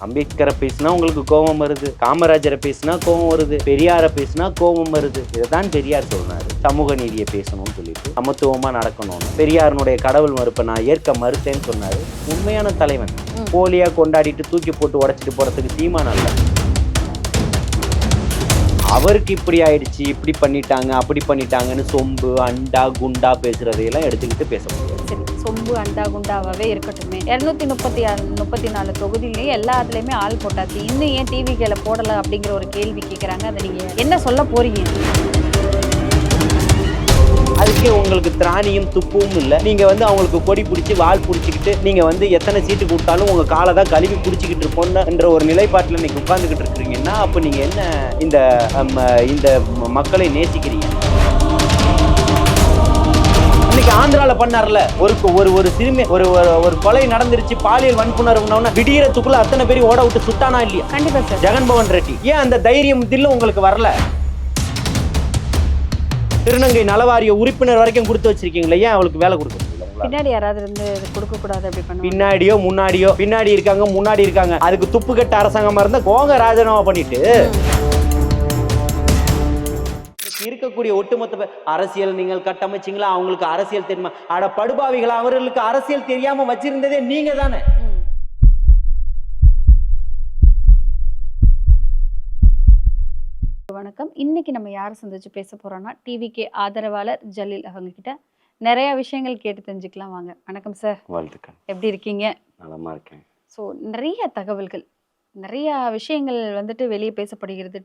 அம்பேத்கரை பேசினா உங்களுக்கு கோபம் வருது, காமராஜரை பேசினா கோபம் வருது, பெரியாரை பேசினா கோபம் வருது. இதுதான் பெரியார் சொன்னாரு, சமூக நீதியை பேசணும்னு சொல்லிட்டு, சமத்துவமா நடக்கணும்னு. பெரியாருடைய கடவுள் மறுப்பை நான் ஏற்க மறுத்தேன்னு சொன்னாரு. உண்மையான தலைவன். போலியா கொண்டாடிட்டு தூக்கி போட்டு உடைச்சிட்டு போறதுக்கு சீமான் அல்ல. அவருக்கு இப்படி ஆயிடுச்சு, இப்படி பண்ணிட்டாங்க, அப்படி பண்ணிட்டாங்கன்னு சொம்பு அண்டா குண்டா பேசுறதையெல்லாம் எடுத்துக்கிட்டு பேச முடியாது. சரி, சொம்பு அண்டா குண்டாவே இருக்கட்டுமே. 234 தொகுதியிலையும் எல்லாத்துலயுமே ஆள் போட்டாச்சு, இன்னும் ஏன் டிவிக்கில போடல அப்படிங்கிற ஒரு கேள்வி கேட்கறாங்க. அதை நீங்க என்ன சொல்ல போறீங்க? அதுக்கே உங்களுக்கு திராணியும் துப்பும் இல்லை. நீங்க அவங்களுக்கு கொடி பிடிச்சி வால் பிடிச்சிக்கிட்டு நீங்க எத்தனை சீட்டு கொடுத்தாலும் உங்க காலை தான் கழுவி பிடிச்சிக்கிட்டு இருப்போன்ற ஒரு நிலைப்பாட்டில் நீங்க உட்கார்ந்துகிட்டு இருக்கிறீங்கன்னா அப்ப நீங்க என்ன இந்த மக்களை நேசிக்கிறீங்க? இன்னைக்கு ஆந்திரால பண்ணார்ல ஒரு சிறுமி ஒரு கொலை நடந்துருச்சு, பாலியல் வன்புணர்வுனா விடியறதுக்குள்ள அத்தனை பேரும் ஓட விட்டு சுட்டானா இல்லையா? கண்டிப்பா சார். ஜெகன்மோகன் ரெட்டி. ஏன் அந்த தைரியம் தில்ல உங்களுக்கு வரல? திருநங்கை நலவாரிய உறுப்பினர் வரைக்கும் கொடுத்து வச்சிருக்கீங்களா? ஏன் அவளுக்கு வேலை கொடுக்க முடியல? பின்னாடி யாராவது இருந்து கொடுக்க கூடாது அப்படி பண்ணுவாங்க? பின்னாடியோ முன்னாடியோ, பின்னாடி இருக்காங்க முன்னாடி இருக்காங்க. அதுக்கு துப்பு கட்ட அரசாங்கமா இருந்தா கோங்க ராஜினாமா பண்ணிட்டு இருக்கக்கூடிய ஒட்டுமொத்த அரசியல் நீங்கள் கட்டமைச்சிங்களா? அவங்களுக்கு அரசியல் தெரியுமா? அட படுபாவிகளா, அவர்களுக்கு அரசியல் தெரியாம வச்சிருந்ததே நீங்க தானே. வணக்கம். இன்னைக்கு நம்ம யாரை சந்திச்சு பேச போறோம்னா டிவிகே ஆதரவாளர் ஜலீல் அவங்க கிட்ட நிறைய விஷயங்கள் கேட்டு தெரிஞ்சுக்கலாம். வாங்க. வணக்கம் சார். வாழ்த்துக்கள். எப்படி இருக்கீங்க? நலமா இருக்கேன். ஸோ நிறைய தகவல்கள், நிறைய விஷயங்கள் வெளியே பேசப்படுகிறது.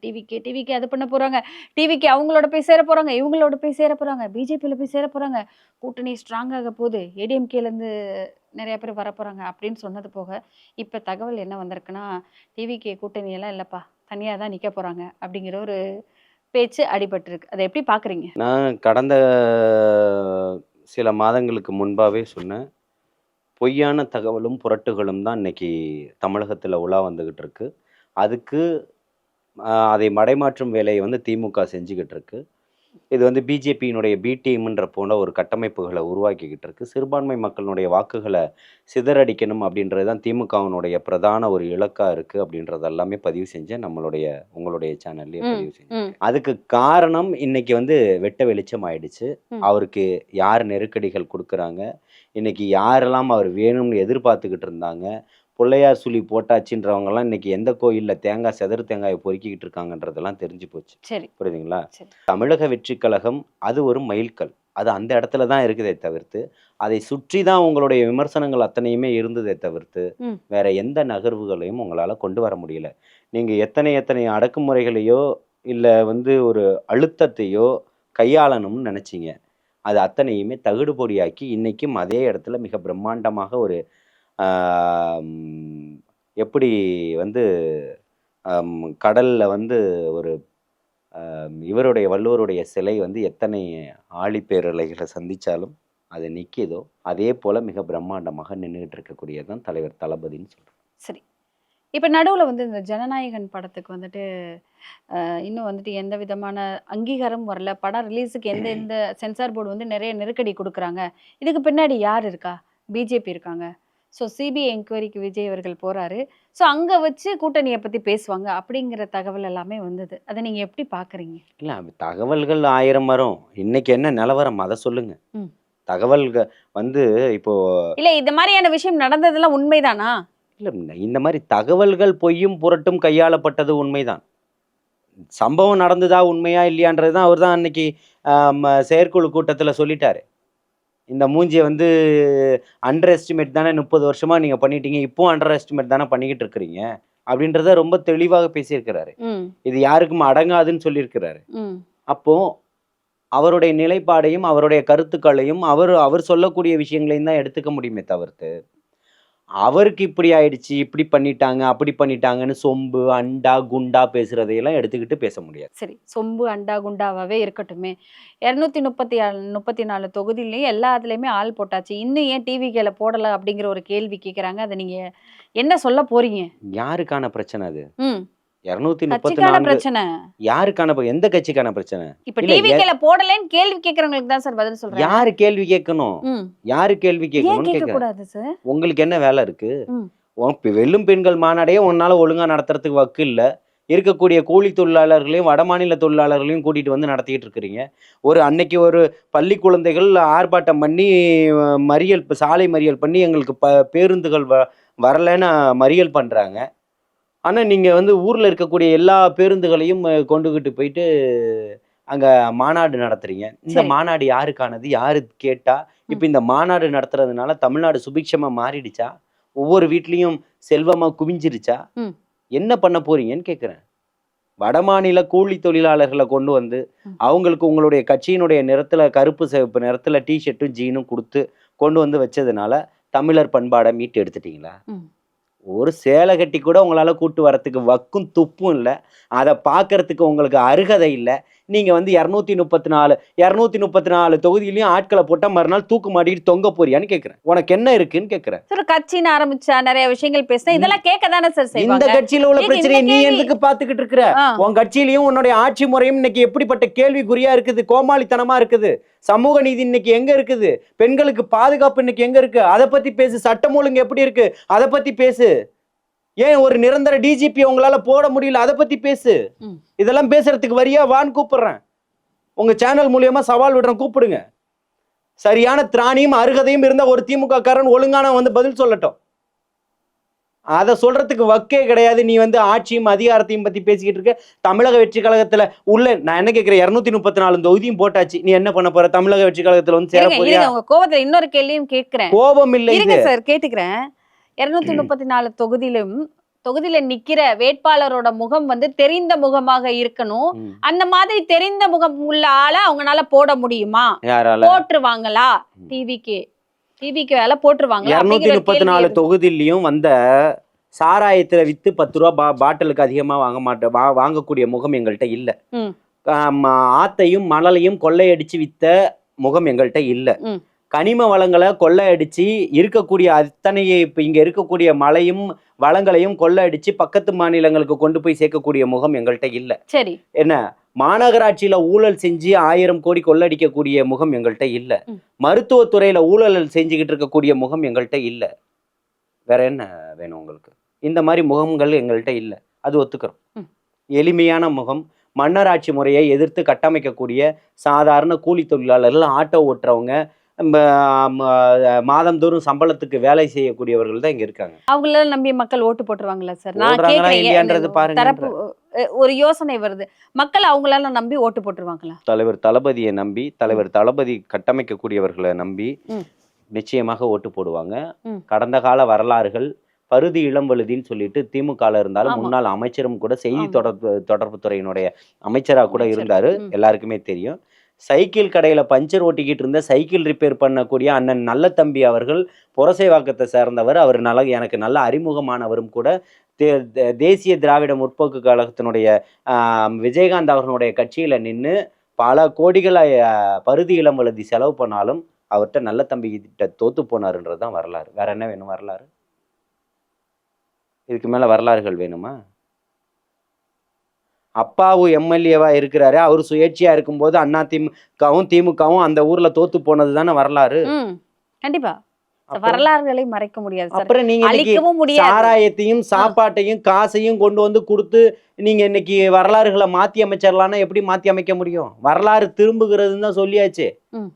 டிவிகே அது பண்ண போறாங்க, டிவிகே அவங்களோட போய் சேர போறாங்க, இவங்களோட போய் சேர போறாங்க, பிஜேபியில் போய் சேர போறாங்க, கூட்டணி ஸ்ட்ராங் ஆக போகுது, ஏடிஎம்கேலேருந்து நிறைய பேர் வர போறாங்க அப்படின்னு சொன்னது போக இப்போ தகவல் என்ன வந்திருக்குன்னா, டிவிகே கூட்டணியெல்லாம் இல்லைப்பா, தனியாக தான் நிற்க போறாங்க அப்படிங்கிற ஒரு பேச்சு அடிபட்டிருக்கு. அதை எப்படி பார்க்குறீங்க? நான் கடந்த சில மாதங்களுக்கு முன்பாகவே சொன்னேன், பொய்யான தகவலும் புரட்டுகளும் தான் இன்னைக்கு தமிழகத்தில் உலா வந்துக்கிட்டு இருக்கு. அதுக்கு அதை மடைமாற்றும் வேலையை திமுக செஞ்சுக்கிட்டு இருக்கு. இது பிஜேபியினுடைய பி டீம்ன்ற போன்ற ஒரு கட்டமைப்புகளை உருவாக்கிக்கிட்டு இருக்கு. சிறுபான்மை மக்களுடைய வாக்குகளை சிதறடிக்கணும் அப்படின்றது தான் திமுகவினுடைய பிரதான ஒரு இலக்கா இருக்கு அப்படின்றது எல்லாமே பதிவு செஞ்சேன், உங்களுடைய சேனல்லையே பதிவு செஞ்சேன். அதுக்கு காரணம் இன்னைக்கு வெட்ட வெளிச்சம் ஆயிடுச்சு. அவருக்கு யார் நெருக்கடிகள் கொடுக்குறாங்க, இன்னைக்கு யாரெல்லாம் அவர் வேணும்னு எதிர்பார்த்துக்கிட்டு இருந்தாங்க, பிள்ளையார் சுழி போட்டாச்சுன்றவங்கலாம் இன்னைக்கு எந்த கோயிலில் தேங்காய் செதறு தேங்காயை பொறுக்கிக்கிட்டு இருக்காங்கன்றதெல்லாம் தெரிஞ்சு போச்சு. சரி, புரியுதுங்களா? தமிழக வெற்றி கழகம் அது ஒரு மைல்கல், அது அந்த இடத்துல தான் இருக்குதே தவிர்த்து, அதை சுற்றி தான் உங்களுடைய விமர்சனங்கள் அத்தனையுமே இருந்ததே தவிர்த்து வேற எந்த நகர்வுகளையும் உங்களால் கொண்டு வர முடியல. நீங்கள் எத்தனை அடக்குமுறைகளையோ இல்லை ஒரு அழுத்தத்தையோ கையாளணும்னு நினச்சிங்க, அது அத்தனையுமே தகுடுபொடியாக்கி இன்னைக்கும் அதே இடத்துல மிக பிரம்மாண்டமாக ஒரு எப்படி கடல்ல ஒரு இவருடைய வள்ளுவருடைய சிலை எத்தனை ஆழிப்பேரலைகளை சந்திச்சாலும் அது நிற்கிதோ அதே போல மிக பிரம்மாண்டமாக நின்றுட்டு இருக்கக்கூடியதான் தலைவர் தளபதின்னு சொல்றேன். சரி, இப்போ நடுவில் இந்த ஜனநாயகன் படத்துக்கு இன்னும் எந்த விதமான அங்கீகாரம் வரல. படம் ரிலீஸுக்கு எந்த சென்சார் போர்டு நிறைய நெருக்கடி கொடுக்குறாங்க. இதுக்கு பின்னாடி யார் இருக்கா? பிஜேபி இருக்காங்க. ஸோ சிபிஐ என்கொயரிக்கு விஜய் அவர்கள் போகிறாரு. ஸோ அங்கே வச்சு கூட்டணியை பற்றி பேசுவாங்க அப்படிங்கிற தகவல் எல்லாமே வந்தது. அதை நீங்கள் எப்படி பார்க்குறீங்க? இல்லை, தகவல்கள் 1000 வரும். இன்னைக்கு என்ன நிலவரம் அதை சொல்லுங்க. தகவல்கள் இப்போ இல்லை, இந்த மாதிரியான விஷயம் நடந்ததெல்லாம் உண்மைதானா? இல்லை, இந்த மாதிரி தகவல்கள் பொய்யும் புரட்டும் கையாளப்பட்டது உண்மைதான். சம்பவம் நடந்ததா உண்மையா இல்லையான்றது தான் அவர் தான் அன்னைக்கு செயற்குழு கூட்டத்தில் சொல்லிட்டாரு. இந்த மூஞ்சியை அண்டர் எஸ்டிமேட் தானே 30 வருஷமா நீங்க பண்ணிட்டீங்க, இப்போ அண்டர் எஸ்டிமேட் தானே பண்ணிக்கிட்டு இருக்கிறீங்க அப்படின்றத ரொம்ப தெளிவாக பேசியிருக்கிறாரு. இது யாருக்கும் அடங்காதுன்னு சொல்லியிருக்கிறாரு. அப்போ அவருடைய நிலைப்பாடையும் அவருடைய கருத்துக்களையும் அவர் சொல்லக்கூடிய விஷயங்களையும் தான் எடுத்துக்க முடியுமே தவிர்த்து, அவருக்கு இப்படி ஆயிடுச்சு, இப்படி பண்ணிட்டாங்க, அப்படி பண்ணிட்டாங்கன்னு சொம்பு அண்டா குண்டா பேசுறதையெல்லாம் எடுத்துக்கிட்டு பேச முடியாது. சரி, சொம்பு அண்டா குண்டாவே இருக்கட்டுமே. 234 தொகுதியிலையும் எல்லாத்துலயுமே ஆள் போட்டாச்சு, இன்னும் ஏன் டிவிக்கில போடல அப்படிங்கிற ஒரு கேள்வி கேட்கறாங்க. அதை நீங்க என்ன சொல்ல போறீங்க? யாருக்கான பிரச்சனை அது? 234 பிரச்சனை யாருக்கான? எந்த கட்சிக்கான பிரச்சனை? இப்ப டிவிக்கில போடலன்னு கேள்வி கேக்குறவங்களுக்கு தான் சார் பதில் சொல்றேன். யாரு கேள்வி கேட்கணும்? யாரு கேள்வி கேட்கணும்? கேட்க கூடாது சார். உங்களுக்கு என்ன வேலை இருக்கு? வெல்லும் பெண்கள் மாநாடையே உன்னால ஒழுங்கா நடத்துறதுக்கு வக்கு இல்லை. இருக்கக்கூடிய கூலி தொழிலாளர்களையும் வடமாநில தொழிலாளர்களையும் கூட்டிட்டு வந்து நடத்திக்கிட்டு இருக்கிறீங்க. அன்னைக்கு ஒரு பள்ளி குழந்தைகள் ஆர்ப்பாட்டம் பண்ணி மறியல் சாலை மறியல் பண்ணி எங்களுக்கு பேருந்துகள் வரலைன்னு மறியல் பண்றாங்க. ஆனா நீங்க வந்து ஊர்ல இருக்கக்கூடிய எல்லா பேருந்துகளையும் கொண்டுகிட்டு போயிட்டு அங்க மாநாடு நடத்துறீங்க. இந்த சரி. மாநாடு யாருக்கானது? யாரு கேட்டா? இப்ப இந்த மாநாடு நடத்துறதுனால தமிழ்நாடு சுபிட்சமா மாறிடுச்சா? ஒவ்வொரு வீட்லயும் செல்வமா குவிஞ்சிருச்சா? ம். என்ன பண்ண போறீங்கன்னு கேட்கிறேன். வடமாநில கூலி தொழிலாளர்களை கொண்டு வந்து அவங்களுக்கு உங்களுடைய கட்சியினுடைய நிறத்துல கருப்பு சிவப்பு நிறத்துல டிஷர்ட்டும் ஜீனும் கொடுத்து கொண்டு வந்து வச்சதுனால தமிழர் பண்பாடை மீட்டு எடுத்துட்டீங்களா? ம். ஒரு சேலை கட்டி கூட உங்களால கூட்டு வரத்துக்கு வக்கும் துப்பும் இல்லை. அதை பார்க்கறதுக்கு உங்களுக்கு அருகதை இல்லை. நீங்க வந்து 234 தொகுதியிலையும் ஆட்களை போட்டா மறுநாள் தூக்கு மாட்டிட்டு தொங்க போறியான்னு கேட்கிறேன். உனக்கு என்ன இருக்குன்னு கேட்கிறேன். சார் கட்சின்னு ஆரம்பிச்சா நிறைய விஷயங்கள் பேசினா இதெல்லாம் கேட்க தானே சார் இந்த செய்வாங்க. கட்சியில உள்ள ஏங்க பிரச்சனையை இந்த நீ கேள்வி- எதுக்கு பாத்துக்கிட்டு இருக்கிற? ஆ. உன் கட்சியிலயும் உன்னுடைய ஆட்சி முறையும் இன்னைக்கு எப்படிப்பட்ட கேள்விக்குறியா இருக்குது, கோமாளித்தனமா இருக்குது. சமூக நீதி இன்னைக்கு எங்க இருக்குது? பெண்களுக்கு பாதுகாப்பு இன்னைக்கு எங்க இருக்கு? அதை பத்தி பேசு. சட்டம் ஒழுங்கு எப்படி இருக்கு? அதை பத்தி பேசு. ஏன் ஒரு நிரந்தர டிஜிபி உங்களால போட முடியல? அதை பத்தி பேசு. ம். இதெல்லாம் பேசுறதுக்கு வரியா வான்னு கூப்பிடுறேன். உங்க சேனல் மூலியமா சவால் விடுறேன், கூப்பிடுங்க. சரியான திராணியும் அருகதையும் இருந்த ஒரு திமுக காரன் ஒழுங்கான வந்து பதில் சொல்லட்டும். அதை சொல்றதுக்கு வக்கே கிடையாது. நீ வந்து ஆட்சியும் அதிகாரத்தையும் பத்தி பேசிக்கிட்டு இருக்க. தமிழக வெற்றி கழகத்துல நான் என்ன கேட்கிறேன், 234 தொகுதியும் போட்டாச்சு. நீ என்ன பண்ண போற? தமிழக வெற்றி கழகத்துல வந்து சேர இருங்க, போறியா? இருங்க, உங்க கோபத்துல இன்னொரு கேள்வியும் கேட்கிறேன். கோபம் இல்லை இருங்க இது. சார் கேட்டுக்கிறேன். 234 தொகுதியில நிக்கிற வேட்பாளரோட முகம் வந்து தெரிந்த முகமாக இருக்கணும். ம். அந்த மாதிரி தெரிந்த முகம் உள்ள ஆளை அவங்கனால போட முடியுமா? யாரால? போட்டுருவாங்களா? டிவிக்கு வேலை போட்டுருவாங்களா? 234 தொகுதியிலையும் வந்த சாராயத்துல வித்து 10 ரூபா பாட்டிலுக்கு அதிகமா வாங்கக்கூடிய முகம் எங்கள்கிட்ட இல்ல. ம். ஆத்தையும் மணலையும் கொள்ளையடிச்சு வித்த முகம் எங்கள்கிட்ட இல்ல. ம். கனிம வளங்களை கொள்ளையடிச்சு இருக்கக்கூடிய அத்தனையை இப்ப இங்க இருக்கக்கூடிய மலையும் வளங்களையும் கொள்ளையடிச்சு பக்கத்து மாநிலங்களுக்கு கொண்டு போய் சேர்க்கக்கூடிய முகம் எங்கள்கிட்ட இல்ல. சரி. என்ன, மாநகராட்சியில ஊழல் செஞ்சு 1000 கோடி கொள்ளடிக்கக்கூடிய முகம் எங்கள்கிட்ட இல்ல. ம். மருத்துவத்துறையில ஊழல் செஞ்சுக்கிட்டு இருக்கக்கூடிய முகம் எங்கள்கிட்ட இல்ல. வேற என்ன வேணும் உங்களுக்கு? இந்த மாதிரி முகங்கள் எங்கள்கிட்ட இல்ல. அது ஒத்துக்கிறோம். ம். எளிமையான முகம், மன்னராட்சி முறையை எதிர்த்து கட்டமைக்கக்கூடிய சாதாரண கூலி தொழிலாளர்கள், ஆட்டோ ஓட்டுறவங்க, மாதந்தோறும் சம்பளத்துக்கு வேலை செய்யக்கூடியவர்கள் தான் இங்க இருக்காங்க. அவங்கள நம்பி மக்கள் ஓட்டு போட்டுருவாங்களா சார்? நான் போடுறாங்களா கேக்குறேன். இல்லையான்றது பாருங்க. தரப்பு ஒரு யோசனை வருது. மக்கள் அவங்களால நம்பி ஓட்டு போட்டுருவாங்களா? தலைவர் தளபதியை நம்பி, தலைவர் தளபதி கட்டமைக்கக்கூடியவர்களை நம்பி ம். நிச்சயமாக ஓட்டு போடுவாங்க. ம். கடந்த கால வரலாறுகள், பருதி இளம்பழுதின்னு சொல்லிட்டு திமுகல இருந்தாலும் ஆமா. முன்னாள் அமைச்சரும் கூட, செய்தி ஆமா. தொடர்பு துறையினுடைய அமைச்சரா கூட அமைச்சர். இருந்தாரு. ம். எல்லாருக்குமே தெரியும். சைக்கிள் கடையில பஞ்சர் ஓட்டிக்கிட்டு இருந்த, சைக்கிள் ரிப்பேர் பண்ணக்கூடிய அண்ணன் நல்ல தம்பி அவர்கள் புரசைவாக்கத்தை சேர்ந்தவர். அவர் எனக்கு நல்ல அறிமுகமானவரும் கூட. தேசிய திராவிட முற்போக்கு கழகத்தினுடைய விஜயகாந்த் அவர்களுடைய கட்சியில நின்று பல கோடிகளை பருதி இளம்பழுதி செலவு பண்ணாலும் அவர்கிட்ட நல்ல தம்பி கிட்ட தோத்து போனாருன்றதுதான் வரலாறு. வேற என்ன வேணும் வரலாறு? இதுக்கு மேல வரலாறுகள் வேணுமா? அப்பாவும் எம்எல்ஏவா இருக்கிறாரு. அவர் சுயேட்சையா இருக்கும்போது அதிமுகவும் திமுகவும் அந்த ஊர்ல தோத்து போனது தானே வரலாறு. கண்டிப்பா. வரலாறுகளை மறைக்க முடியாது சார். அப்புறம் நீங்க அழிக்கவும் முடியாது. சாராயத்தையும் சாப்பாட்டையும் காசையும் கொண்டு வந்து கொடுத்து நீங்க இன்னைக்கு வரலாறுகளை மாத்தி அமைச்சிடலாம்னா எப்படி மாத்தி அமைக்க முடியும்? வரலாறு திரும்புகிறதுன்னு தான் சொல்லியாச்சு.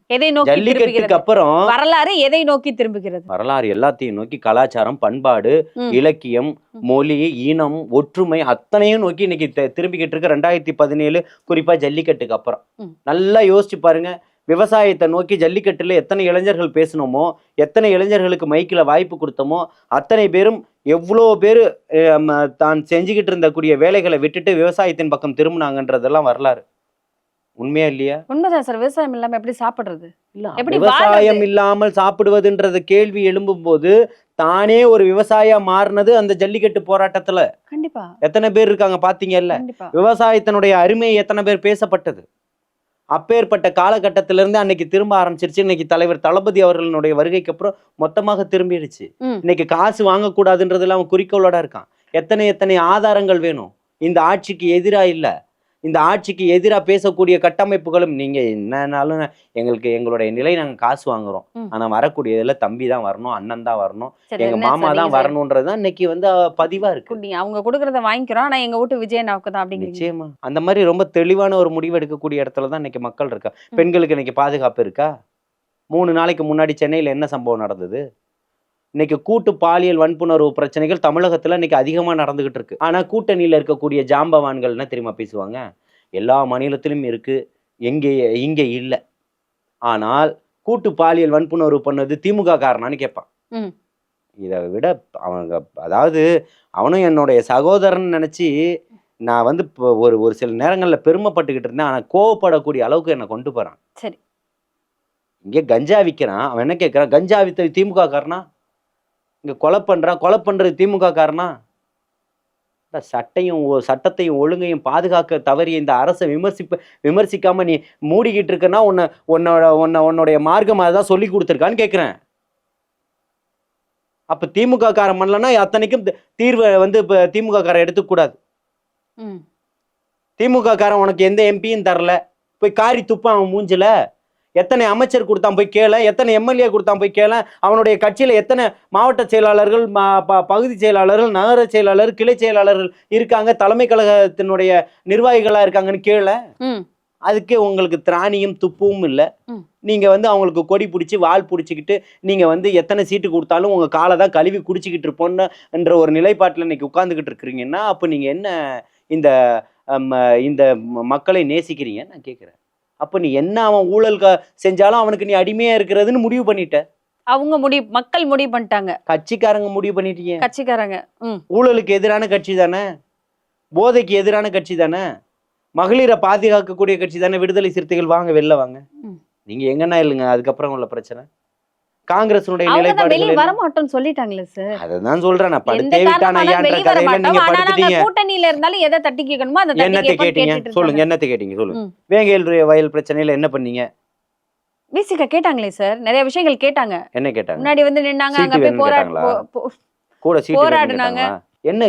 எதை நோக்கி ஜல்லிக்கட்டுக்கு திரும்புகிறது? அப்புறம் வரலாறு எதை நோக்கி திரும்புகிறது? வரலாறு எல்லாத்தையும் நோக்கி, கலாச்சாரம், பண்பாடு, இலக்கியம், மொழி, இனம், ஒற்றுமை அத்தனையும் நோக்கி இன்னைக்கு திரும்பிக்கிட்டு இருக்கு. 2017 குறிப்பா ஜல்லிக்கட்டுக்கு அப்புறம் நல்லா யோசிச்சு பாருங்க. விவசாயத்தை நோக்கி ஜல்லிக்கட்டுல எத்தனை இளைஞர்கள் பேசணுமோ, எத்தனை இளைஞர்களுக்கு மைக்கில் வாய்ப்பு கொடுத்தோமோ, அத்தனை பேரும் எவ்வளோ பேர் தான் செஞ்சுக்கிட்டு இருந்தக்கூடிய வேலைகளை விட்டுட்டு விவசாயத்தின் பக்கம் திரும்பினாங்கன்றதெல்லாம் வரலாறு. உண்மையா இல்லையா? உண்மைதான் சார். விவசாயம் இல்லாம எப்படி சாப்பிடுறது? எப்படி விவசாயம் இல்லாமல் சாப்பிடுவதுன்றது கேள்வி எழும்பும் போது தானே ஒரு விவசாயியா மாறினது அந்த ஜல்லிக்கட்டு போராட்டத்துல. கண்டிப்பா. எத்தனை பேர் இருக்காங்க பாத்தீங்கல்ல? விவசாயத்தினுடைய அருமை எத்தனை பேர் பேசப்பட்டது. அப்பேற்பட்ட காலகட்டத்திலிருந்து அன்னைக்கு திரும்ப ஆரம்பிச்சிருச்சு. இன்னைக்கு தலைவர் தளபதி அவர்களுடைய வருகைக்கு அப்புறம் மொத்தமாக திரும்பிடுச்சு. இன்னைக்கு காசு வாங்கக்கூடாதுன்றதுல அவன் குறிக்கோளோட இருக்கான். எத்தனை ஆதாரங்கள் வேணும்? இந்த ஆட்சிக்கு எதிரா இல்ல, இந்த ஆட்சிக்கு எதிராக பேசக்கூடிய கட்டமைப்புகளும் நீங்க என்னன்னாலும் எங்களுடைய நிலை நாங்க காசு வாங்குறோம். ஆனா வரக்கூடியதுல தம்பி தான் வரணும், அண்ணன் தான் வரணும், எங்க மாமா தான் வரணும்ன்றதுதான் இன்னைக்கு வந்து பதிவா இருக்கு. அவங்க கொடுக்கறத வாங்கிக்கிறோம், ஆனா எங்க வீட்டு விஜயனாவுக்கு தான் அப்படிங்கிறீங்க. நிச்சயமா அந்த மாதிரி ரொம்ப தெளிவான ஒரு முடிவு எடுக்கக்கூடிய இடத்துல தான் இன்னைக்கு மக்கள் இருக்கா. பெண்களுக்கு இன்னைக்கு பாதுகாப்பு இருக்கா? 3 நாளைக்கு முன்னாடி சென்னையில என்ன சம்பவம் நடந்தது? இன்னைக்கு கூட்டு பாலியல் வன்புணர்வு பிரச்சனைகள் தமிழகத்துல இன்னைக்கு அதிகமா நடந்துகிட்டு இருக்கு. ஆனா கூட்டணியில இருக்கக்கூடிய ஜாம்பவான்கள் என்ன தெரியுமா பேசுவாங்க? எல்லா மாநிலத்திலும் இருக்கு, இங்க இல்ல. ஆனால் கூட்டு பாலியல் வன்புணர்வு பண்ணது திமுக காரணம்னு கேட்பான். இதை விட அவங்க அதாவது அவனும் என்னுடைய சகோதரன் நினைச்சு நான் வந்து ஒரு சில நேரங்கள்ல பெருமைப்பட்டுக்கிட்டு இருந்தேன். ஆனா கோவப்படக்கூடிய அளவுக்கு என்னை கொண்டு போறான். சரி, இங்கே கஞ்சா விற்கிறான், அவன் என்ன கேட்கறான்? கஞ்சா வித்தது திமுக காரணா? இங்க கொலை பண்றது திமுக காரணா? சட்டத்தையும் ஒழுங்கையும் பாதுகாக்க தவறிய இந்த அரசை விமர்சிக்காம நீ மூடிக்கிட்டு இருக்கன்னா உன்னுடைய மார்க்கம் அதான் சொல்லி கொடுத்துருக்கான்னு கேட்கிறேன். அப்ப திமுக காரன் பண்ணலன்னா அத்தனைக்கும் தீர்வை வந்து இப்ப திமுக காரன் எடுத்துக்கூடாது. திமுக காரன் உனக்கு எந்த எம்பியும் தரல, போய் காரி துப்பான் அவன் மூஞ்சில. எத்தனை அமைச்சர் கொடுத்தான் போய் கேள, எத்தனை எம்எல்ஏ கொடுத்தான் போய் கேள, அவனுடைய கட்சியில எத்தனை மாவட்ட செயலாளர்கள், பகுதி செயலாளர்கள், நகர செயலாளர், கிளை செயலாளர்கள் இருக்காங்க, தலைமை கழகத்தினுடைய நிர்வாகிகளா இருக்காங்கன்னு கேள. அதுக்கே உங்களுக்கு திராணியும் துப்பும் இல்லை. நீங்க வந்து அவங்களுக்கு கொடி பிடிச்சி வால் பிடிச்சிக்கிட்டு நீங்க வந்து எத்தனை சீட்டு கொடுத்தாலும் உங்க காலை தான் கழுவி குடிச்சிக்கிட்டு இருப்போன்னு என்ற ஒரு நிலைப்பாட்டில் இன்னைக்கு உட்கார்ந்துக்கிட்டு இருக்கிறீங்கன்னா அப்ப நீங்க என்ன இந்த மக்களை நேசிக்கிறீங்கன்னு நான் கேட்கிறேன். அப்ப நீ என்ன அவன் ஊழல் செஞ்சாலும் அவனுக்கு நீ அடிமையா இருக்கிறதுன்னு முடிவு பண்ணிட்ட. மக்கள் முடிவு பண்ணிட்டாங்க, கட்சிக்காரங்க முடிவு பண்ணிட்டீங்க. கட்சிக்காரங்க ஊழலுக்கு எதிரான கட்சி தானே, போதைக்கு எதிரான கட்சி தானே, மகளிரை பாதுகாக்கக்கூடிய கட்சி தானே விடுதலை சிறுத்தைகள். வாங்க வெளில வாங்க, நீங்க எங்கன்னா இல்லைங்க. அதுக்கப்புறம் உள்ள பிரச்சனை காங்கிரஸுடைய நிலைப்பாடுகள் வர மாட்டோம்னு சொல்லிட்டாங்களே சார். அதான் சொல்றேன், நான் படுத்தே விட்டான ஐயான்ற கதையில நீங்க படுத்துட்டீங்க. கூட்டணியில இருந்தாலும் எதை தட்டி கேட்கணுமோ அதை என்னத்தை கேட்டீங்க சொல்லுங்க, என்னத்தை கேட்டீங்க சொல்லுங்க. வேங்கையல் வயல் பிரச்சனையில என்ன பண்ணீங்க? விசிக கேட்டாங்களே சார், நிறைய விஷயங்கள் கேட்டாங்க. என்ன கேட்டாங்க? முன்னாடி வந்து நின்னாங்க, அங்க போய் கூட போராடுனாங்க. என்ன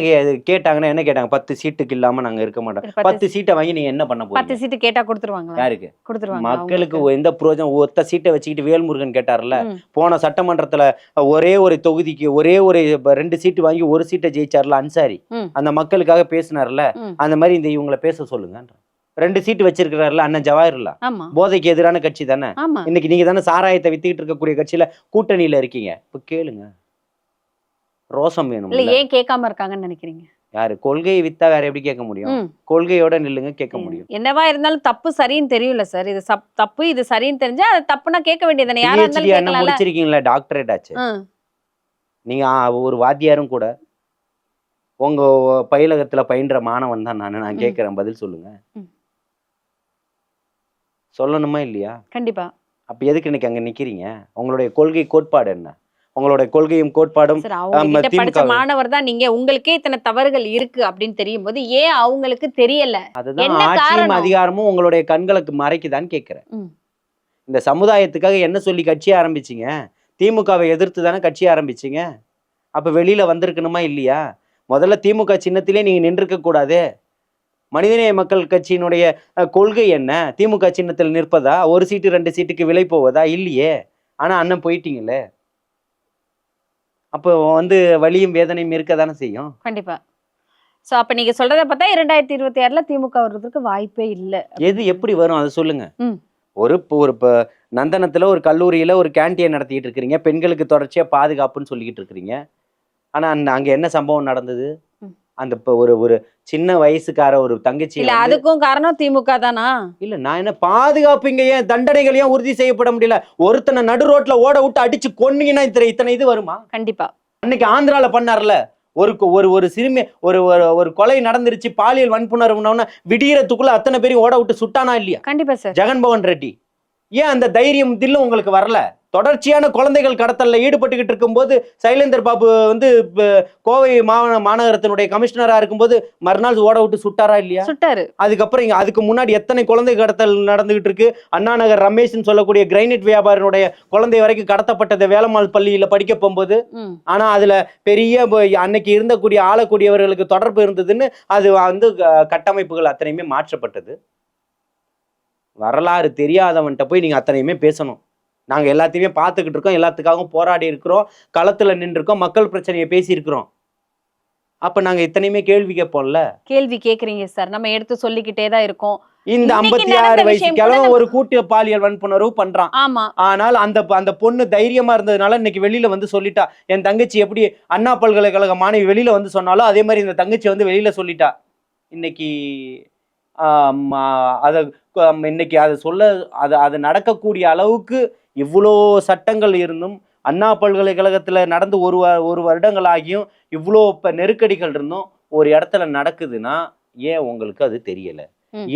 கேட்டாங்கன்னா என்ன கேட்டாங்க? 10 சீட்டுக்கு இல்லாம நாங்க இருக்க மாட்டோம். 10 சீட்டை வாங்கி நீங்க என்ன பண்ண போறீங்க? 10 சீட்டு கேட்டா கொடுத்துருவாங்க. யாருக்கு கொடுத்துருவாங்க? மக்களுக்கு எந்த பிரயோஜனம்? ஒத்த சீட்டை வச்சுக்கிட்டு வேல்முருகன் கேட்டார்ல, போன சட்டமன்றத்துல ஒரே ஒரு தொகுதிக்கு ஒரே ஒரு 2 சீட்டு வாங்கி 1 சீட்டை ஜெயிச்சார்ல அன்சாரி, அந்த மக்களுக்காக பேசினார்ல. அந்த மாதிரி இந்த இவங்களை பேச சொல்லுங்க. 2 சீட்டு வச்சிருக்கிறாருல அண்ணன் ஜவாஹர்லா, போதைக்கு எதிரான கட்சி தானே. இன்னைக்கு நீங்க தானே சாராயத்தை வித்துக்கிட்டு இருக்கக்கூடிய கட்சியில கூட்டணியில இருக்கீங்க. இப்ப கேளுங்க, ரோசம் வேணும். இல்ல ஏன் கேட்காம இருக்காங்கன்னு நினைக்கிறீங்க? யாரு கொள்கையை வித்தா வேற எப்படி கேட்க முடியும்? கொள்கையோட நில்லுங்க, கேட்க முடியும். என்னவா இருந்தாலும் தப்பு சரின்னு தெரியும்ல சார். இது தப்பு, இது சரின்னு தெரிஞ்சா அது தப்புனா கேட்க வேண்டியதானே. யாரா இருந்தாலும் கேட்கலாம். முடிச்சிருக்கீங்களா, டாக்டரேட் ஆச்சு. நீங்க ஒரு வாத்தியாரும் கூட உங்க பயிலகத்துல பயின்ற மாணவன் தான் நான் கேட்கிறேன், பதில் சொல்லுங்க. சொல்லணுமா இல்லையா? கண்டிப்பா. அப்ப எதுக்கு இன்னைக்கு அங்க நிக்கிறீங்க? உங்களுடைய கொள்கை கோட்பாடு என்ன? உங்களுடைய கொள்கையும் கோட்பாடும் படிச்ச மாணவர் தான் நீங்க. உங்களுக்கே இத்தனை தவறுகள் இருக்கு அப்படின்னு தெரியும் போது ஏன் அவங்களுக்கு தெரியல? அதுதான் ஆட்சியும் அதிகாரமும் உங்களுடைய கண்களுக்கு மறைக்குதான்னு கேட்கிறேன். இந்த சமுதாயத்துக்காக என்ன சொல்லி கட்சி ஆரம்பிச்சீங்க? திமுகவை எதிர்த்து தானே கட்சி ஆரம்பிச்சீங்க. அப்ப வெளியில வந்திருக்கணுமா இல்லையா? முதல்ல திமுக சின்னத்திலே நீங்க நின்றுக்க கூடாது. மனிதநேய மக்கள் கட்சியினுடைய கொள்கை என்ன? திமுக சின்னத்தில் நிற்பதா? 1 சீட்டு 2 சீட்டுக்கு விலை போவதா? இல்லையே. ஆனா அண்ணன் போயிட்டீங்களே. அப்போ வந்து வலியும் வேதனையும் இருக்க தானே செய்யும். கண்டிப்பா. சோ அப்ப நீங்க சொல்றத பார்த்தா 2026ல திமுக வர்றதுக்கு வாய்ப்பே இல்ல. எது எப்படி வரும் அதை சொல்லுங்க. ஒரு நந்தனத்துல ஒரு கல்லூரியில ஒரு கேண்டீன் நடத்திட்டு இருக்கிறீங்க, பெண்களுக்கு தொடர்ச்சியா பாதுகாப்புன்னு சொல்லிக்கிட்டு இருக்கிறீங்க. ஆனா அங்க என்ன சம்பவம் நடந்தது? அந்த ஒரு சின்ன வயசுக்கார ஒரு தங்கச்சி. இல்ல அதுக்கும் காரணம் திமுக தானா? இல்ல நான் என்ன பாதுகாப்பு இங்க ஏன் தண்டனைகள் ஏன் உறுதி செய்யப்பட முடியல? ஒருத்தனை நடு ரோட்ல ஓட விட்டு அடிச்சு கொன்னீங்கன்னா இத்தனை இது வருமா? கண்டிப்பா. அன்னைக்கு ஆந்திரால பண்ணார்ல, ஒரு சிறுமி ஒரு கொலை நடந்துருச்சு, பாலியல் வன்புணர்வுனா விடியறதுக்குள்ள அத்தனை பேரையும் ஓட விட்டு சுட்டானா இல்லையா? கண்டிப்பா சார். ஜெகன்மோகன் ரெட்டி. ஏன் அந்த தைரியம் தில்லும் உங்களுக்கு வரல? தொடர்ச்சியான குழந்தைகள் கடத்தல்ல ஈடுபட்டுக்கிட்டு இருக்கும்போது சைலேந்தர் பாபு வந்து கோவை மாநகரத்தினுடைய கமிஷனரா இருக்கும்போது மறுநாள் ஓட விட்டு சுட்டாரா இல்லையா? சுட்டாரு. அதுக்கப்புறம் அதுக்கு முன்னாடி எத்தனை குழந்தை கடத்தல் நடந்துகிட்டு இருக்கு. அண்ணா நகர் ரமேஷ்னு சொல்லக்கூடிய கிரைனைட் வியாபாரினுடைய குழந்தை வரைக்கும் கடத்தப்பட்டது வேலம்மாள் பள்ளியில படிக்க போகும்போது. ஆனா அதுல பெரிய அன்னைக்கு இருந்தக்கூடிய ஆளக்கூடியவர்களுக்கு தொடர்பு இருந்ததுன்னு அது வந்து கட்டமைப்புகள் அத்தனையுமே மாற்றப்பட்டது. வரலாறு தெரியாதவன்கிட்ட போய் நீங்க அத்தனையுமே பேசணும். நாங்க எல்லாத்தையுமே பார்த்துக்கிட்டு இருக்கோம், எல்லாத்துக்காகவும் போராடி இருக்கிறோம், களத்துல நின்று இருக்கோம், மக்கள் பிரச்சனையை பேசி இருக்கிறோம். அப்ப நாங்க இத்தனையுமே கேள்வி கேட்போம்ல. கேள்வி கேக்குறீங்க சார், நம்ம எடுத்து சொல்லிக்கிட்டே தான் இருக்கோம். இந்த 56 வயசு கிழவன் ஒரு கூட்டு பாலியல் வன்புணர்வு பண்றான். ஆமா. ஆனால் அந்த பொண்ணு தைரியமா இருந்ததுனால இன்னைக்கு வெளியில வந்து சொல்லிட்டா. என் தங்கச்சி எப்படி அண்ணா பல்கலைக்கழக மாணவி வெளியில வந்து சொன்னாலும் அதே மாதிரி இந்த தங்கச்சி வந்து வெளியில சொல்லிட்டா. இன்னைக்கு இன்னைக்கு அது சொல்ல அது நடக்கக்கூடிய அளவுக்கு இவ்வளோ சட்டங்கள் இருந்தும் அண்ணா பல்கலைக்கழகத்துல நடந்து ஒரு வருடங்கள் ஆகியும் இவ்வளோ நெருக்கடிகள் இருந்தும் ஒரு இடத்துல நடக்குதுன்னா ஏன் உங்களுக்கு அது தெரியல?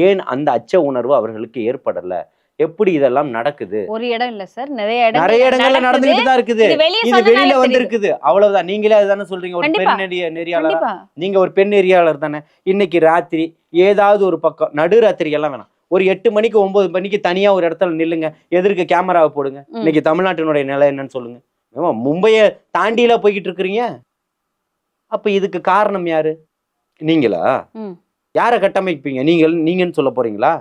ஏன் அந்த அச்ச உணர்வு அவர்களுக்கு ஏற்படல? எப்படி இதெல்லாம் நடக்குது? ஒரு இடம் இல்ல சார், நிறைய இடங்கள்ல நடந்துகிட்டு தான் இருக்குது. இது வெளியில வந்திருக்குது, அவ்வளவுதான். நீங்களே அதுதானே சொல்றீங்க, ஒரு பெண் நெறியாளர். நீங்க ஒரு பெண் நெறியாளர் தானே. இன்னைக்கு ராத்திரி ஏதாவது ஒரு பக்கம் நடுராத்திரி எல்லாம் வேணாம், ஒரு 8 மணிக்கு 9 மணிக்கு தனியா ஒரு இடத்துல நில்லுங்க, எதிர்க்க கேமராவை போடுங்க. இன்னைக்கு தமிழ்நாட்டினுடைய நிலை என்னன்னு சொல்லுங்க. மும்பையை தாண்டியில போய்கிட்டு இருக்கிறீங்க. அப்ப இதுக்கு காரணம் யாரு? நீங்களா? யாரை கட்டமைப்பீங்க? நீங்கன்னு சொல்ல போறீங்களா?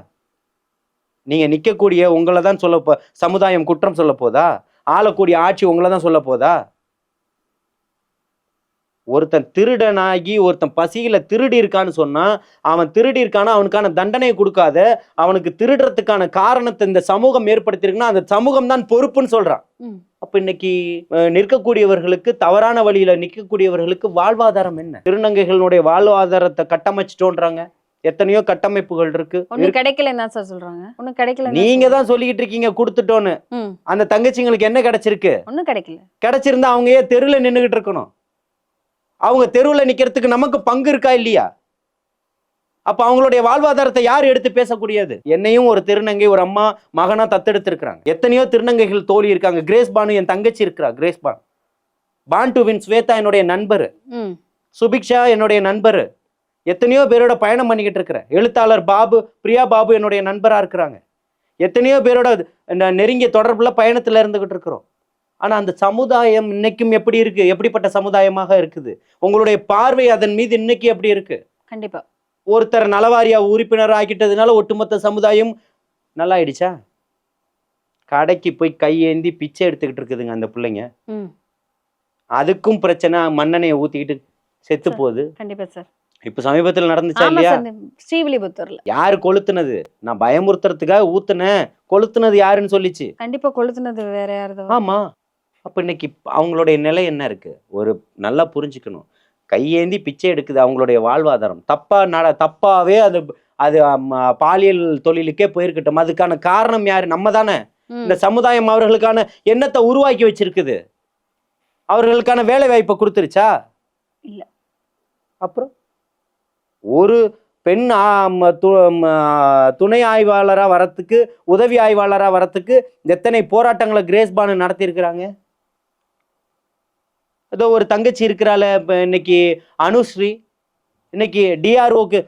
நீங்க நிக்கக்கூடிய உங்களை தான் சொல்ல சமுதாயம் குற்றம் சொல்ல போதா? ஆளக்கூடிய ஆட்சி உங்களை தான் சொல்ல போதா? ஒருத்தன் திருடனாகி ஒருத்தன் பசியில திருடி இருக்கான்னு சொன்னா அவன் திருடி இருக்கானா அவனுக்கான தண்டனையை கொடுக்காத, அவனுக்கு திருடுறதுக்கான காரணத்தை இந்த சமூகம் ஏற்படுத்திருக்குன்னா அந்த சமூகம் தான் பொறுப்புன்னு சொல்றான். அப்ப இன்னைக்கு நிற்கக்கூடியவர்களுக்கு, தவறான வழியில நிற்கக்கூடியவர்களுக்கு வாழ்வாதாரம் என்ன? திருநங்கைகளுடைய வாழ்வாதாரத்தை கட்டமைச்சிட்டோன்றாங்க. எத்தனையோ கட்டமைப்புகள் இருக்கு. நீங்க தான் சொல்லிட்டு இருக்கீங்க கொடுத்துட்டோன்னு. அந்த தங்கச்சிங்களுக்கு என்ன கிடைச்சிருக்கு? கிடைச்சிருந்தா அவங்க ஏன் தெருவில் நின்றுகிட்டு இருக்கணும்? அவங்க தெருவில் நிக்கிறதுக்கு நமக்கு பங்கு இருக்கா இல்லையா? அப்ப அவங்களுடைய வாழ்வாதாரத்தை யார் எடுத்து பேசக்கூடியது? என்னையும் ஒரு திருநங்கை ஒரு அம்மா மகனா தத்தெடுத்து இருக்கிறாங்க. எத்தனையோ திருநங்கைகள் தோழி இருக்காங்க. கிரேஸ் பானு என் தங்கச்சி இருக்கிறா. கிரேஸ் பான் டு வின் ஸ்வேதா என்னுடைய நண்பர், சுபிக்ஷா என்னுடைய நண்பர், எத்தனையோ பேரோட பயணம் பண்ணிக்கிட்டு இருக்கிறேன். எழுத்தாளர் பிரியா பாபு என்னுடைய நண்பரா இருக்கிறாங்க. எத்தனையோ பேரோட நெருங்கிய தொடர்புல பயணத்துல இருந்துகிட்டு இருக்கிறோம். ஆனா அந்த சமுதாயம் இன்னைக்கும் எப்படி இருக்கு? எப்படிப்பட்ட சமுதாயமாக இருக்குது? உங்களுடைய பார்வை அதன் மீது இன்னைக்கு எப்படி இருக்கு? கண்டிப்பா ஒருத்தர் நலவாரியா உறுப்பினர் ஆகிட்டதுனால ஒட்டுமொத்த சமுதாயம் நல்லா ஆயிடுச்சா? கடைக்கு போய் கையேந்தி பிச்சை எடுத்துக்கிட்டு இருக்குதுங்க அந்த பிள்ளைங்க. அதுக்கும் பிரச்சனை, மண்ணெண்ணையை ஊத்திக்கிட்டு செத்து போகுது. கண்டிப்பா சார். இப்ப சமீபத்தில் நடந்துச்சா இல்லையா? ஸ்ரீவில்லிபுத்தூர்ல. யாரு கொளுத்துனது? நான் பயமுறுத்துறதுக்காக ஊத்துனேன், கொளுத்துனது யாருன்னு சொல்லிச்சு. கண்டிப்பா கொளுத்துனது வேற யாரோ. ஆமா. அப்ப இன்னைக்கு அவங்களுடைய நிலை என்ன இருக்கு? ஒரு நல்லா புரிஞ்சுக்கணும். கையேந்தி பிச்சை எடுக்குது அவங்களுடைய வாழ்வாதாரம். தப்பாவே அது பாலியல் தொழிலுக்கே போயிருக்கட்டும். அதுக்கான காரணம் யாரு? நம்ம தானே. இந்த சமுதாயம் அவர்களுக்கான எண்ணத்தை உருவாக்கி வச்சிருக்குது. அவர்களுக்கான வேலை வாய்ப்பை கொடுத்துருச்சா? இல்ல. அப்புறம் ஒரு பெண் துணை ஆய்வாளரா வரத்துக்கு, உதவி ஆய்வாளரா வரத்துக்கு எத்தனை போராட்டங்களை கிரேஸ் பானு நடத்தி இருக்கிறாங்க. ஏதோ ஒரு தங்கச்சி இருக்கிறாள் இன்னைக்கு அனுஸ்ரீ, இன்னைக்கு டிஆர்ஓக்கு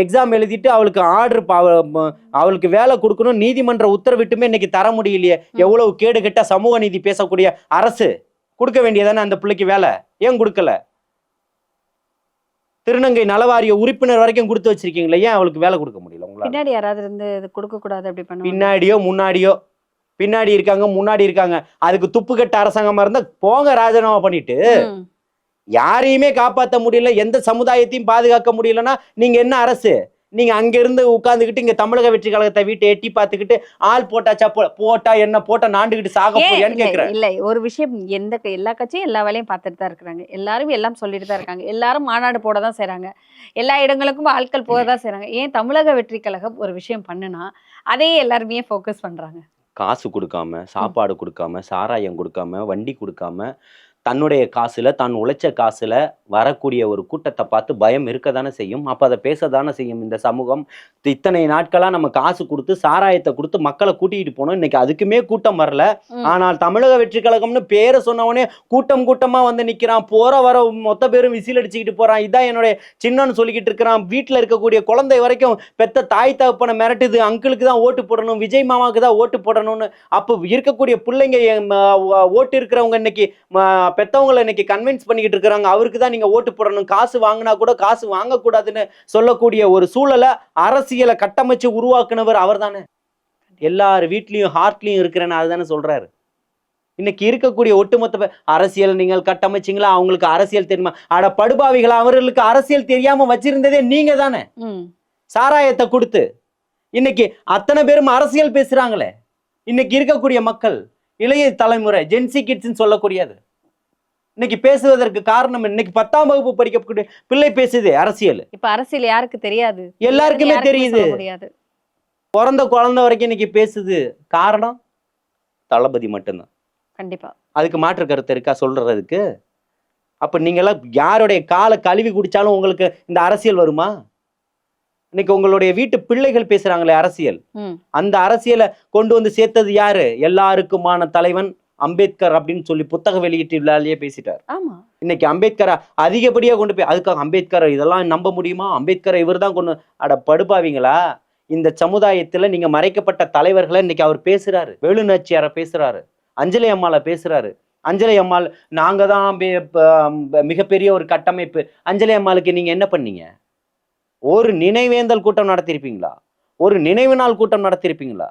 எக்ஸாம் எழுதிட்டு அவளுக்கு அவளுக்கு வேலை கொடுக்கணும் நீதிமன்ற உத்தரவிட்டுமே இன்னைக்கு தர முடியலையே. எவ்வளவு கேடு கெட்ட சமூக நீதி பேசக்கூடிய அரசு. கொடுக்க வேண்டியதானே அந்த பிள்ளைக்கு வேலை, ஏன் கொடுக்கல? திருநங்கை நலவாரிய உறுப்பினர் வரைக்கும் கொடுத்து வச்சிருக்கீங்களா, ஏன் அவளுக்கு வேலை கொடுக்க முடியல? உங்களால பின்னாடி யாராவது இருந்து கொடுக்க கூடாது அப்படி பண்ண? பின்னாடியோ முன்னாடியோ, பின்னாடி இருக்காங்க முன்னாடி இருக்காங்க. அதுக்கு துப்பு கட்ட அரசாங்கமா இருந்தா போங்க ராஜினாமா பண்ணிட்டு. யாரையுமே காப்பாற்ற முடியல, எந்த சமுதாயத்தையும் பாதுகாக்க முடியலன்னா நீங்க என்ன அரசு? நீங்க அங்க இருந்து உட்கார்ந்துக்கிட்டு இங்க தமிழக வெற்றி கழகத்தை வீட்டை எட்டி பார்த்துக்கிட்டு ஆள் போட்டாச்சா போட்டா என்ன போட்டா நாண்டுகிட்டு சாக போறியான்னு கேக்குறேன். இல்ல, ஒரு விஷயம், எல்லா கட்சியும் எல்லா வேலையும் பார்த்துட்டு தான் இருக்கிறாங்க. எல்லாரும் எல்லாம் சொல்லிட்டு தான் இருக்காங்க. எல்லாரும் மாநாடு போட தான் செய்றாங்க. எல்லா இடங்களுக்கும் ஆட்கள் போக தான் செய்றாங்க. ஏன் தமிழக வெற்றி கழகம் ஒரு விஷயம் பண்ணுனா அதையே எல்லாருமே ஃபோக்கஸ் பண்றாங்க? காசு கொடுக்காம, சாப்பாடு கொடுக்காம, சாராயம் கொடுக்காம, வண்டி கொடுக்காம, தன்னுடைய காசுல, தான் உழைச்ச காசுல வரக்கூடிய ஒரு கூட்டத்த பார்த்து பயம் இருக்க தானே செய்யும். அப்ப அத பேச தானே செய்யும் இந்த சமூகம். இத்தனை நாட்களா நம்ம காசு குடுத்து, சாராயத்த குடுத்து மக்கள கூட்டிட்டு போனோம். இன்னைக்கு அதுக்குமே கூட்டம் வரல. ம். ஆனால் தமிழக வெற்றிக் கழகம்னு பேர சொன்ன உடனே கூட்டம் கூட்டமா வந்து நிக்கிறான். போற வர மொத்த பேரும் விசில் அடிச்சுக்கிட்டு போறான். இதான் என்னுடைய சின்னன்னு சொல்லிக்கிட்டு இருக்கிறான். வீட்ல இருக்கக்கூடிய குழந்தை வரைக்கும் பெத்த தாய் தகப்பனை மிரட்டுது. அங்கிளுக்கு தான் ஓட்டு போடணும், விஜய் மாமாவுக்கு தான் ஓட்டு போடணும்னு. அப்ப இருக்கக்கூடிய பிள்ளைங்க ஓட்டு இருக்கிறவங்க இன்னைக்கு பெத்தவங்களை இன்னைக்கு கன்வின்ஸ் பண்ணிக்கிட்டு இருக்கிறாங்க. அவருக்கு தான் நீங்க ஓட்டு போடணும், காசு வாங்கினா கூட காசு வாங்கக்கூடாதுன்னு சொல்லக்கூடிய ஒரு சூழலை அரசியலை கட்டமைச்சு உருவாக்குனவர் அவர் தானே. எல்லார் வீட்லயும் ஹார்ட்லயும் இருக்கிறேன்னு அதுதானே சொல்றாரு. இன்னைக்கு இருக்கக்கூடிய ஒட்டுமொத்த அரசியல் நீங்கள் கட்டமைச்சிங்களா, அவங்களுக்கு அரசியல் தெரியுமா? அட படுபாவிகளா, அவர்களுக்கு அரசியல் தெரியாம வச்சிருந்ததே நீங்க தானே. சாராயத்தை கொடுத்து இன்னைக்கு அத்தனை பேரும் அரசியல் பேசுறாங்களே. இன்னைக்கு இருக்கக்கூடிய மக்கள், இளைய தலைமுறை, ஜென்சி கிட்ஸ் சொல்லக்கூடியது இன்னைக்கு பேசுவதற்கு காரணம், இன்னைக்கு 10ஆம் வகுப்பு படிக்கக்கூடிய பிள்ளை பேசுது அரசியல். இப்ப அரசியல் யாருக்கு தெரியாது? எல்லாருக்குமே தெரியுது. முடியாது. பிறந்த குழந்தை வரைக்கும் இன்னைக்கு பேசுது. காரணம் தளபதி மட்டும்தான். கண்டிப்பா. அதுக்கு மாற்று கருத்து இருக்கா சொல்றதுக்கு? அப்ப நீங்க எல்லாம் யாருடைய காலை கழுவி குடிச்சாலும் உங்களுக்கு இந்த அரசியல் வருமா? இன்னைக்கு உங்களுடைய வீட்டு பிள்ளைகள் பேசுறாங்களே அரசியல், அந்த அரசியலை கொண்டு வந்து சேர்த்தது யாரு? எல்லாருக்குமான தலைவன் அம்பேத்கர் அப்படின்னு சொல்லி புத்தக வெளியீட்டு விழாலேயே பேசிட்டார். இன்னைக்கு அம்பேத்கரை அதிகப்படியா கொண்டு போய், அதுக்காக அம்பேத்கரை இதெல்லாம் நம்ப முடியுமா? அம்பேத்கரை இவர் தான் கொண்டு, அட படுபாவீங்களா, இந்த சமுதாயத்துல நீங்க மறைக்கப்பட்ட தலைவர்களை இன்னைக்கு அவர் பேசுறாரு. வேலு நாச்சியாரை பேசுறாரு, அஞ்சலி அம்மாளை பேசுறாரு. அஞ்சலி அம்மாள் நாங்க தான் மிகப்பெரிய ஒரு கட்டமைப்பு. அஞ்சலி அம்மாளுக்கு நீங்க என்ன பண்ணீங்க? ஒரு நினைவேந்தல் கூட்டம் நடத்திருப்பீங்களா? ஒரு நினைவு நாள் கூட்டம் நடத்திருப்பீங்களா?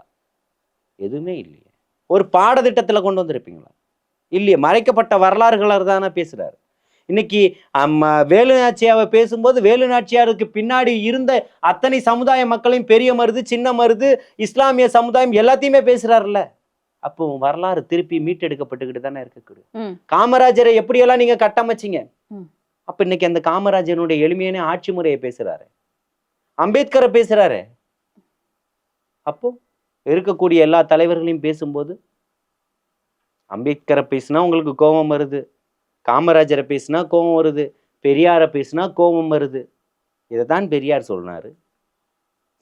எதுவுமே இல்லையே. ஒரு பாடத்திட்டத்துல கொண்டு வந்திருப்பீங்களா? இல்லையே. மறைக்கப்பட்ட வரலாறுகள் தானே பேசுறாரு. இன்னைக்கு வேலு நாச்சியாவை பேசும்போது வேலு நாச்சியாருக்கு பின்னாடி இருந்த அத்தனை சமுதாய மக்களையும், பெரிய மருது, சின்ன மருது, இஸ்லாமிய சமுதாயம் எல்லாத்தையுமே பேசுறாருல்ல. அப்போ வரலாறு திருப்பி மீட்டெடுக்கப்பட்டுக்கிட்டு தானே இருக்கக்கூடிய. காமராஜரை எப்படியெல்லாம் நீங்க கட்டமைச்சிங்க. அப்ப இன்னைக்கு அந்த காமராஜனுடைய எளிமையான ஆட்சி முறையை பேசுறாரு, அம்பேத்கரை பேசுறாரு. அப்போ இருக்கக்கூடிய எல்லா தலைவர்களையும் பேசும்போது அம்பேத்கரை பேசினா உங்களுக்கு கோபம் வருது, காமராஜரை பேசினா கோபம் வருது, பெரியாரை பேசினா கோபம் வருது. இதைத்தான் பெரியார் சொன்னாரு,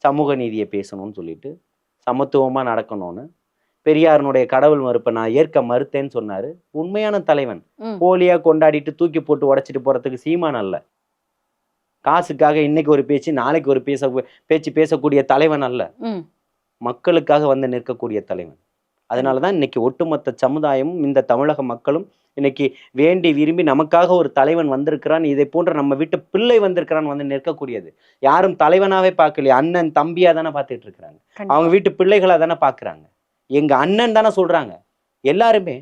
சமூக நீதியை பேசணும்னு சொல்லிட்டு, சமத்துவமா நடக்கணும்னு. பெரியாருடைய கடவுள் மறுப்பை நான் ஏற்க மறுத்தேன்னு சொன்னாரு. உண்மையான தலைவன். போலியா கொண்டாடிட்டு தூக்கி போட்டு உடைச்சிட்டு போறதுக்கு சீமான் அல்ல. காசுக்காக இன்னைக்கு ஒரு பேச்சு, நாளைக்கு ஒரு பேச்சு பேசக்கூடிய தலைவன் அல்ல. மக்களுக்காக வந்து நிற்கக்கூடிய தலைவன். அதனாலதான் இன்னைக்கு ஒட்டுமொத்த சமுதாயமும், இந்த தமிழக மக்களும் இன்னைக்கு வேண்டி விரும்பி நமக்காக ஒரு தலைவன் வந்திருக்கிறான், இதை போன்ற நம்ம வீட்டு பிள்ளை வந்திருக்கிறான் வந்து நிற்கக்கூடியது. யாரும் தலைவனாவே பார்க்கலையே, அண்ணன் தம்பியா தானே பார்த்துட்டு இருக்கிறாங்க. அவங்க வீட்டு பிள்ளைகளா தானே பாக்குறாங்க. எங்க அண்ணன் தானே சொல்றாங்க எல்லாருமே.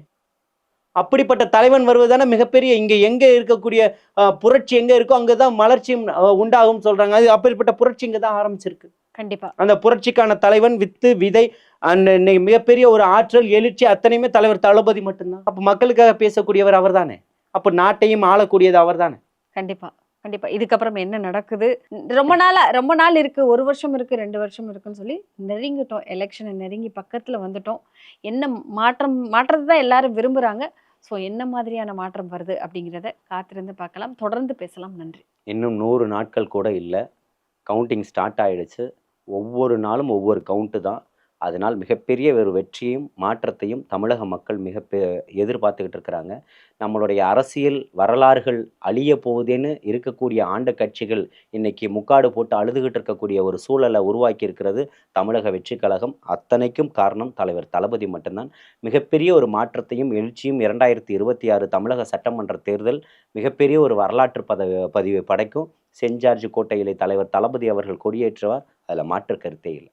அப்படிப்பட்ட தலைவன் வருவதான மிகப்பெரிய, இங்க எங்க இருக்கக்கூடிய புரட்சி எங்க இருக்கோ அங்கதான் மலர்ச்சியும் உண்டாகும் சொல்றாங்க. அது அப்படிப்பட்ட புரட்சி இங்கதான் ஆரம்பிச்சிருக்கு. கண்டிப்பா. அந்த புரட்சிக்கான தலைவன், வித்து விதை, இன்னைக்கு மிகப்பெரிய ஒரு ஆற்றல், எழுச்சி அத்தனையுமே தலைவர் தளபதி மட்டும்தான். அப்ப மக்களுக்காக பேசக்கூடியவர் அவர் தானே. அப்ப நாட்டையும் ஆளக்கூடியது அவர் தானே. கண்டிப்பா கண்டிப்பா. இதுக்கப்புறம் என்ன நடக்குது? ரொம்ப நாள் இருக்கு, 1 வருஷம் இருக்கு, 2 வருஷம் இருக்குன்னு சொல்லி நெருங்கிட்டோம். எலெக்ஷனை நெருங்கி பக்கத்துல வந்துட்டோம். என்ன மாற்றத்தை தான் எல்லாரும் விரும்புறாங்க. ஸோ என்ன மாதிரியான மாற்றம் வருது அப்படிங்கிறத காத்திருந்து பார்க்கலாம். தொடர்ந்து பேசலாம். நன்றி. இன்னும் 100 நாட்கள் கூட இல்லை, கவுண்டிங் ஸ்டார்ட் ஆயிடுச்சு. ஒவ்வொரு நாளும் ஒவ்வொரு கவுண்ட்டு தான். அதனால் மிகப்பெரிய ஒரு வெற்றியும் மாற்றத்தையும் தமிழக மக்கள் எதிர்பார்த்துக்கிட்டு இருக்கிறாங்க. நம்மளுடைய அரசியல் வரலாறுகள் அழிய போகுதேன்னு இருக்கக்கூடிய ஆண்ட கட்சிகள் இன்னைக்கு முக்காடு போட்டு அழுதுகிட்டு இருக்கக்கூடிய ஒரு சூழலை உருவாக்கி இருக்கிறது தமிழக வெற்றி கழகம். அத்தனைக்கும் காரணம் தலைவர் தளபதி மட்டும்தான். மிகப்பெரிய ஒரு மாற்றத்தையும் எழுச்சியும் 2026 தமிழக சட்டமன்ற தேர்தல் மிகப்பெரிய ஒரு வரலாற்று பதிவை படைக்கும். சென்ட் ஜார்ஜ் கோட்டையிலே தலைவர் தளபதி அவர்கள் கொடியேற்றுவார். அதில் மாற்று கருத்தே இல்லை.